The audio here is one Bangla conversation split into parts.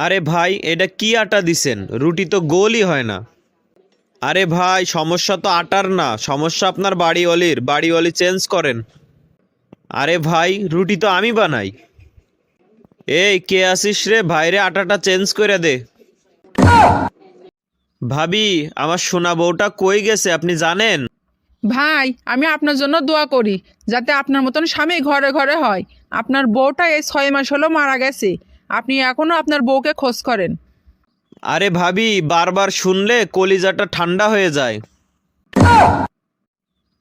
আরে ভাই, এটা কি আটা দিছেন? রুটি তো গোলই হয় না। আরে ভাই, সমস্যা তো আটার না, সমস্যা আপনার বাড়িওয়ালির। বাড়িওয়ালি চেঞ্জ করেন। আরে ভাই, রুটি তো আমি বানাই। এই কে আসিস রে? ভাইরে আটাটা চেঞ্জ করে দে। ভাবি, আমার সোনা বউটা কই গেছে আপনি জানেন? ভাই, আমি আপনার জন্য দোয়া করি যাতে আপনার মতন স্বামী ঘরে ঘরে হয়। আপনার বউটা এই 6 মাস হলো মারা গেছে। আপনি এখনো আপনার বউকে খোঁজ করেন। আরে ভাবি, বারবার শুনলে কলিজাটা ঠান্ডা হয়ে যায়।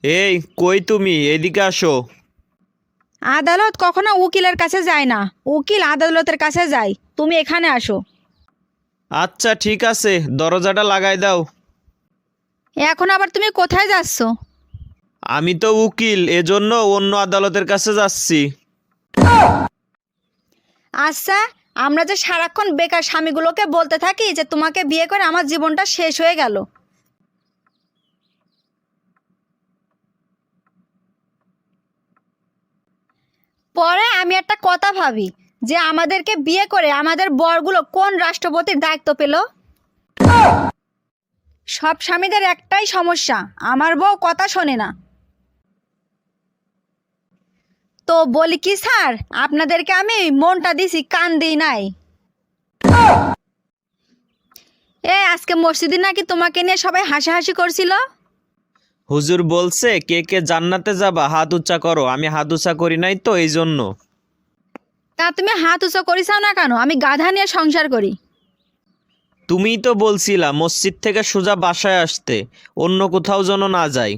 এই কই তুমি, এদিকে আসো। আদালত কখনো উকিলের কাছে যায় না, উকিল আদালতের কাছে যায়। তুমি এখানে আসো। আচ্ছা ঠিক আছে, দরজাটা লাগাই দাও। এখন আবার তুমি কোথায় যাচ্ছ? আমি তো উকিল, এজন্য অন্য আদালতের কাছে যাচ্ছি। আচ্ছা, আমরা যে সারাক্ষণ বেকার স্বামীগুলোকে বলতে থাকি যে তোমাকে বিয়ে করে আমার জীবনটা শেষ হয়ে গেল। পরে আমি একটা কথা ভাবি যে আমাদেরকে বিয়ে করে আমাদের বরগুলো কোন রাষ্ট্রপতির দায়িত্ব পেল। সব স্বামীদের একটাই সমস্যা, আমার বউ কথা শোনে না। তো বলি কি স্যার, আপনাদেরকে আমি মনটা দিছি, কান দিই নাই। আজকে মসজিদে নাকি তোমাকে নিয়ে সবাই হাসাহাসি করছিল। হুজুর বলছে কে কে জান্নাতে যাবা হাত উঁচা করো। আমি হাত উঁচা করি নাই তো, এই জন্য। তা তুমি হাত উঁচু করিসাও না কেন? আমি গাধা নিয়ে সংসার করি। তুমিই তো বলছিলা মসজিদ থেকে সোজা বাসায় আসতে, অন্য কোথাও যেন না যাই।